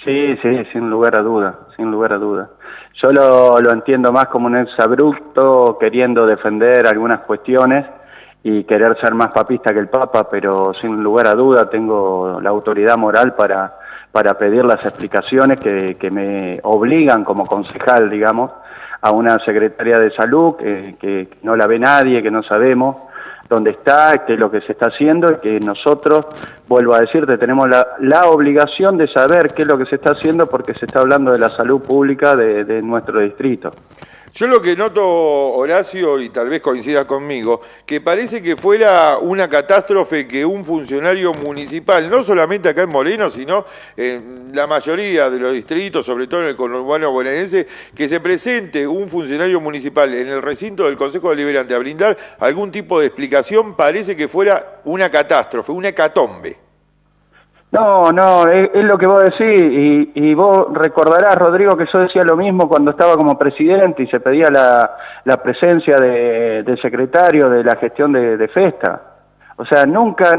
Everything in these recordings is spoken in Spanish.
Sí, sí, sin lugar a duda, sin lugar a duda. Yo lo entiendo más como un exabrupto queriendo defender algunas cuestiones y querer ser más papista que el Papa, pero sin lugar a duda tengo la autoridad moral para pedir las explicaciones que me obligan como concejal, digamos, a una secretaria de salud que no la ve nadie, que no sabemos dónde está, qué es lo que se está haciendo y que nosotros, vuelvo a decirte, tenemos la obligación de saber qué es lo que se está haciendo porque se está hablando de la salud pública de nuestro distrito. Yo lo que noto, Horacio, y tal vez coincida conmigo, que parece que fuera una catástrofe que un funcionario municipal, no solamente acá en Moreno, sino en la mayoría de los distritos, sobre todo en el conurbano bonaerense, que se presente un funcionario municipal en el recinto del Consejo Deliberante a brindar algún tipo de explicación, parece que fuera una catástrofe, una hecatombe. No, es lo que vos decís, y vos recordarás, Rodrigo, que yo decía lo mismo cuando estaba como presidente y se pedía la presencia del secretario de la gestión de Festa. O sea, nunca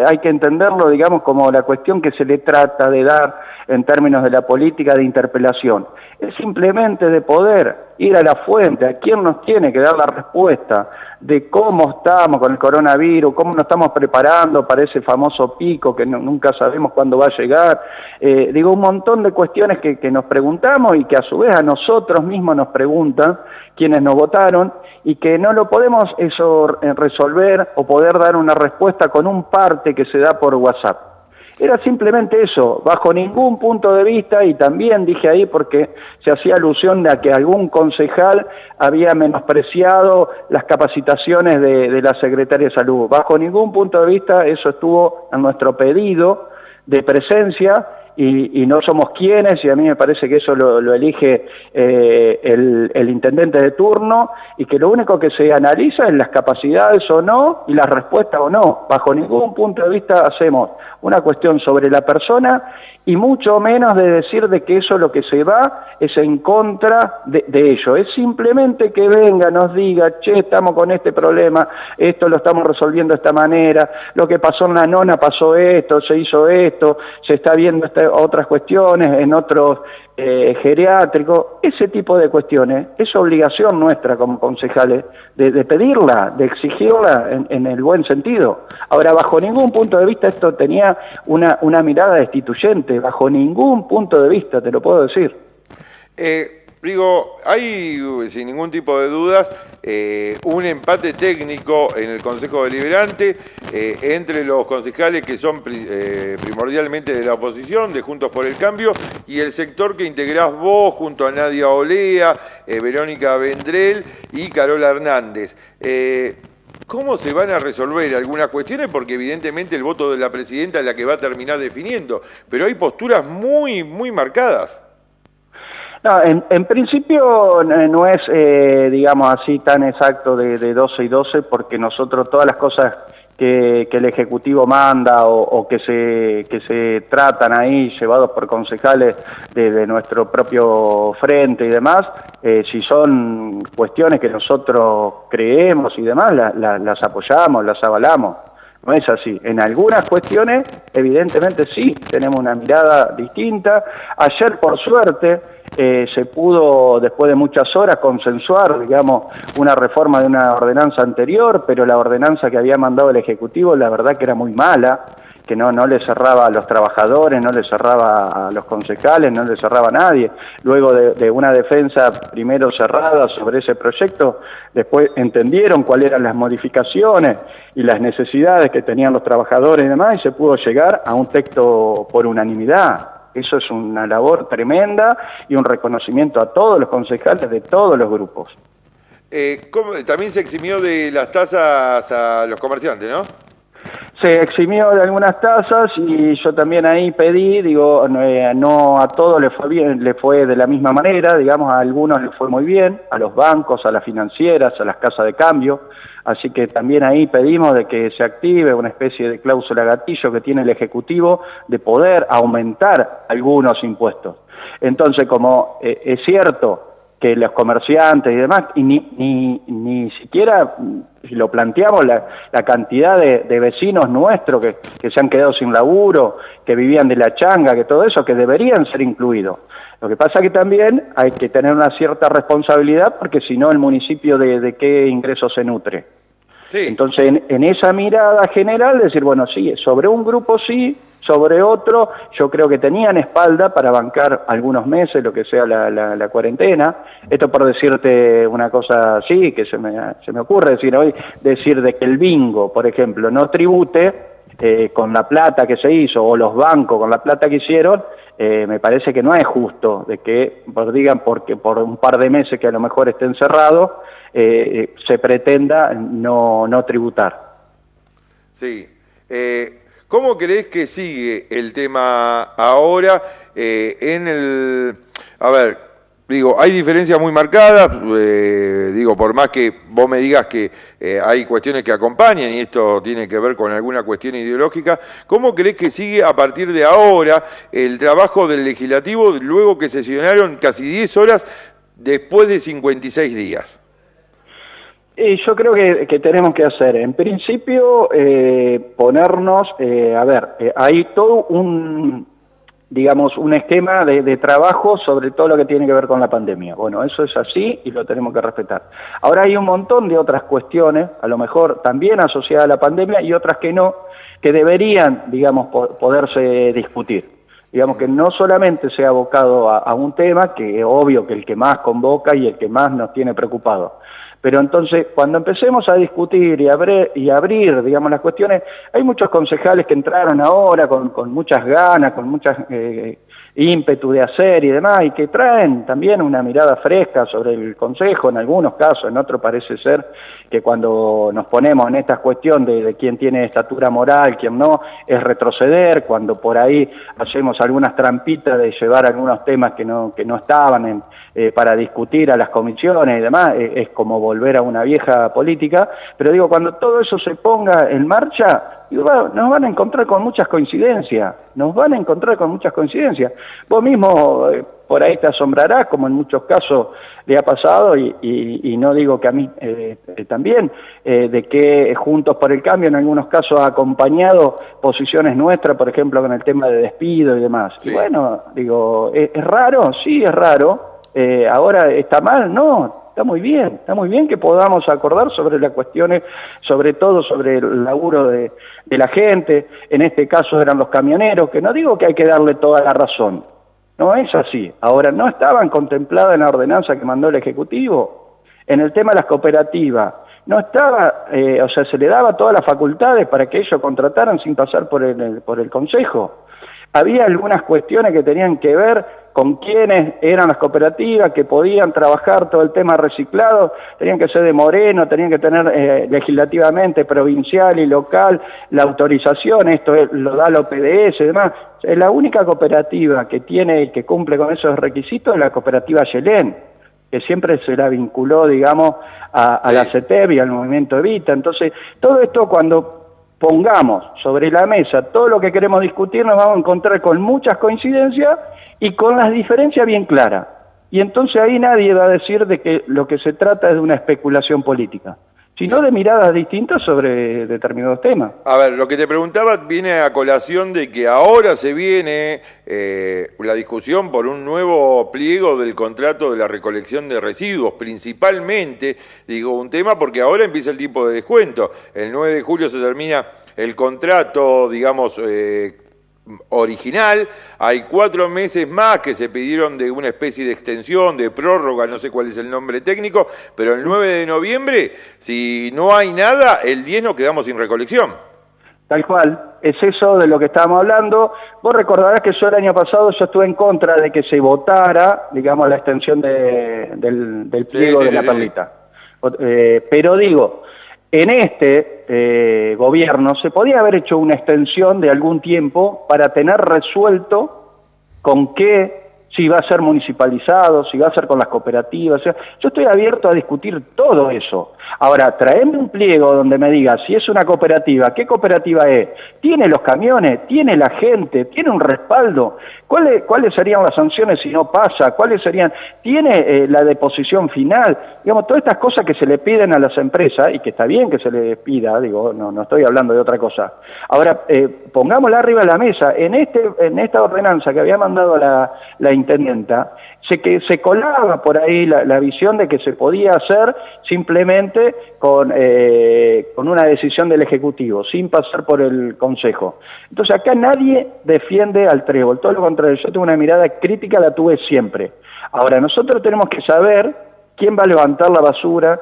hay que entenderlo, digamos, como la cuestión que se le trata de dar en términos de la política de interpelación. Es simplemente de poder ir a la fuente, a quién nos tiene que dar la respuesta de cómo estamos con el coronavirus, cómo nos estamos preparando para ese famoso pico que nunca sabemos cuándo va a llegar. Un montón de cuestiones que nos preguntamos y que a su vez a nosotros mismos nos preguntan quienes nos votaron y que no lo podemos resolver o poder dar una respuesta con un parte que se da por WhatsApp. Era simplemente eso, bajo ningún punto de vista, y también dije ahí porque se hacía alusión a que algún concejal había menospreciado las capacitaciones de la Secretaria de Salud. Bajo ningún punto de vista eso estuvo en nuestro pedido de presencia y no somos quienes, y a mí me parece que eso lo elige el intendente de turno, y que lo único que se analiza es las capacidades o no y las respuestas o no. Bajo ningún punto de vista hacemos una cuestión sobre la persona y mucho menos de decir de que eso lo que se va es en contra de ello. Es simplemente que venga, nos diga, che, estamos con este problema, esto lo estamos resolviendo de esta manera, lo que pasó en la nona pasó esto, se hizo esto, se está viendo otras cuestiones en otros geriátricos. Ese tipo de cuestiones es obligación nuestra como concejales de pedirla, de exigirla en el buen sentido. Ahora, bajo ningún punto de vista esto tenía una mirada destituyente, bajo ningún punto de vista, te lo puedo decir. Hay, sin ningún tipo de dudas, un empate técnico en el Consejo Deliberante entre los concejales que son primordialmente de la oposición, de Juntos por el Cambio, y el sector que integrás vos junto a Nadia Olea, Verónica Vendrell y Carola Hernández. ¿Cómo se van a resolver algunas cuestiones? Porque evidentemente el voto de la presidenta es la que va a terminar definiendo, pero hay posturas muy, muy marcadas. No, en principio no es, digamos así, tan exacto de 12 y 12, porque nosotros todas las cosas que el Ejecutivo manda o que se tratan ahí, llevados por concejales de nuestro propio frente y demás, si son cuestiones que nosotros creemos y demás, las apoyamos, las avalamos. No es así. En algunas cuestiones, evidentemente sí, tenemos una mirada distinta. Ayer, por suerte, se pudo, después de muchas horas, consensuar, digamos, una reforma de una ordenanza anterior, pero la ordenanza que había mandado el Ejecutivo, la verdad que era muy mala, que no le cerraba a los trabajadores, no le cerraba a los concejales, no le cerraba a nadie. Luego de una defensa primero cerrada sobre ese proyecto, después entendieron cuáles eran las modificaciones y las necesidades que tenían los trabajadores y demás, y se pudo llegar a un texto por unanimidad. Eso es una labor tremenda y un reconocimiento a todos los concejales de todos los grupos. También se eximió de las tasas a los comerciantes, ¿no? Se eximió de algunas tasas y yo también ahí pedí, no a todos les fue bien, le fue de la misma manera, digamos, a algunos les fue muy bien, a los bancos, a las financieras, a las casas de cambio, así que también ahí pedimos de que se active una especie de cláusula gatillo que tiene el Ejecutivo de poder aumentar algunos impuestos. Entonces, como es cierto que los comerciantes y demás, y ni siquiera si lo planteamos la cantidad de vecinos nuestros que se han quedado sin laburo, que vivían de la changa, que todo eso, que deberían ser incluidos. Lo que pasa que también hay que tener una cierta responsabilidad, porque si no el municipio de qué ingresos se nutre. Sí. Entonces en esa mirada general decir, bueno, sí, sobre un grupo sí, sobre otro, yo creo que tenían espalda para bancar algunos meses, lo que sea la cuarentena. Esto por decirte una cosa así, que se me ocurre decir hoy, decir de que el bingo, por ejemplo, no tribute con la plata que se hizo, o los bancos con la plata que hicieron, me parece que no es justo de que, digan, porque por un par de meses que a lo mejor esté encerrado, se pretenda no tributar. Sí. ¿Cómo crees que sigue el tema ahora a ver, digo, hay diferencias muy marcadas, digo, por más que vos me digas que hay cuestiones que acompañan y esto tiene que ver con alguna cuestión ideológica, ¿cómo crees que sigue a partir de ahora el trabajo del legislativo luego que sesionaron casi 10 horas después de 56 días? Yo creo que tenemos que hacer, en principio, ponernos, hay todo digamos, un esquema de trabajo sobre todo lo que tiene que ver con la pandemia. Bueno, eso es así y lo tenemos que respetar. Ahora hay un montón de otras cuestiones, a lo mejor también asociadas a la pandemia y otras que no, que deberían, digamos, poderse discutir. Digamos que no solamente sea abocado a un tema, que es obvio que el que más convoca y el que más nos tiene preocupados. Pero entonces, cuando empecemos a discutir y abrir, digamos, las cuestiones, hay muchos concejales que entraron ahora con muchas ganas, con muchas ímpetu de hacer y demás, y que traen también una mirada fresca sobre el Consejo, en algunos casos, en otros parece ser que cuando nos ponemos en esta cuestión de quién tiene estatura moral, quién no, es retroceder, cuando por ahí hacemos algunas trampitas de llevar algunos temas que no estaban para discutir a las comisiones y demás, es como volver a una vieja política, pero digo, cuando todo eso se ponga en marcha, nos van a encontrar con muchas coincidencias, Vos mismo por ahí te asombrarás, como en muchos casos le ha pasado, y no digo que a mí también, de que Juntos por el Cambio en algunos casos ha acompañado posiciones nuestras, por ejemplo, con el tema de despido y demás. Sí. Y bueno, digo, ¿es raro? Sí, es raro. ¿Ahora está mal? No. Está muy bien que podamos acordar sobre las cuestiones, sobre todo sobre el laburo de la gente, en este caso eran los camioneros, que no digo que hay que darle toda la razón, no es así. Ahora, ¿no estaban contempladas en la ordenanza que mandó el Ejecutivo? En el tema de las cooperativas, no estaba, se le daba todas las facultades para que ellos contrataran sin pasar por el Consejo. Había algunas cuestiones que tenían que ver con quiénes eran las cooperativas, que podían trabajar todo el tema reciclado, tenían que ser de Moreno, tenían que tener legislativamente, provincial y local, la autorización, esto lo da la OPDS y demás. La única cooperativa que que cumple con esos requisitos es la cooperativa Yelén, que siempre se la vinculó, digamos, a la CETEP y al movimiento Evita. Entonces, todo esto cuando pongamos sobre la mesa todo lo que queremos discutir, nos vamos a encontrar con muchas coincidencias y con las diferencias bien claras. Y entonces ahí nadie va a decir de que lo que se trata es de una especulación política, sino de miradas distintas sobre determinados temas. A ver, lo que te preguntaba viene a colación de que ahora se viene la discusión por un nuevo pliego del contrato de la recolección de residuos, principalmente, digo, un tema porque ahora empieza el tipo de descuento. El 9 de julio se termina el contrato, digamos, original, hay 4 meses más que se pidieron de una especie de extensión, de prórroga, no sé cuál es el nombre técnico, pero el 9 de noviembre, si no hay nada, el 10 nos quedamos sin recolección. Tal cual, es eso de lo que estábamos hablando. Vos recordarás que yo el año pasado estuve en contra de que se votara, digamos, la extensión del pliego de la perlita. Pero digo, en este gobierno se podía haber hecho una extensión de algún tiempo para tener resuelto con qué si va a ser municipalizado, si va a ser con las cooperativas. O sea, yo estoy abierto a discutir todo eso. Ahora, traeme un pliego donde me diga si es una cooperativa, ¿qué cooperativa es? ¿Tiene los camiones? ¿Tiene la gente? ¿Tiene un respaldo? ¿Cuáles serían las sanciones si no pasa? ¿Cuáles serían? ¿Tiene la deposición final? Digamos, todas estas cosas que se le piden a las empresas, y que está bien que se les pida, digo, no estoy hablando de otra cosa. Ahora, pongámosla arriba de la mesa. En esta ordenanza que había mandado la intendenta, se colaba por ahí la visión de que se podía hacer simplemente con una decisión del Ejecutivo, sin pasar por el Consejo. Entonces acá nadie defiende al trébol, todo lo contrario, yo tengo una mirada crítica, la tuve siempre. Ahora, nosotros tenemos que saber quién va a levantar la basura,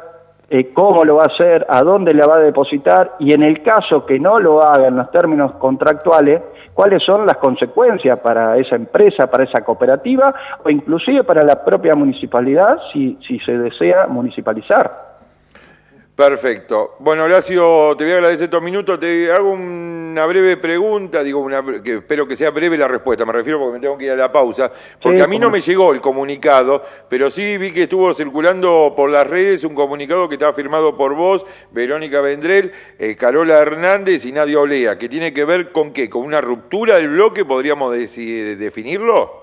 cómo lo va a hacer, a dónde la va a depositar, y en el caso que no lo haga en los términos contractuales, cuáles son las consecuencias para esa empresa, para esa cooperativa, o inclusive para la propia municipalidad, si se desea municipalizar. Perfecto. Bueno, Horacio, te voy a agradecer estos minutos. Te hago una breve pregunta, que espero que sea breve la respuesta, me refiero porque me tengo que ir a la pausa, porque sí, a mí no me llegó el comunicado, pero sí vi que estuvo circulando por las redes un comunicado que estaba firmado por vos, Verónica Vendrell, Carola Hernández y Nadia Olea, que tiene que ver con ¿qué? ¿Con una ruptura del bloque, podríamos definirlo?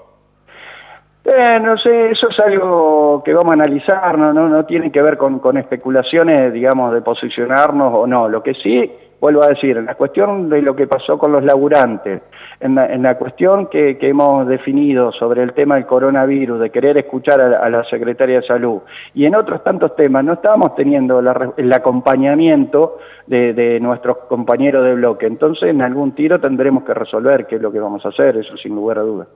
No sé, eso es algo que vamos a analizar, no tiene que ver con especulaciones, digamos, de posicionarnos o no. Lo que sí, vuelvo a decir, en la cuestión de lo que pasó con los laburantes, en la cuestión que hemos definido sobre el tema del coronavirus, de querer escuchar a la Secretaria de Salud, y en otros tantos temas, no estábamos teniendo el acompañamiento de nuestros compañeros de bloque. Entonces, en algún tiro tendremos que resolver qué es lo que vamos a hacer, eso sin lugar a dudas.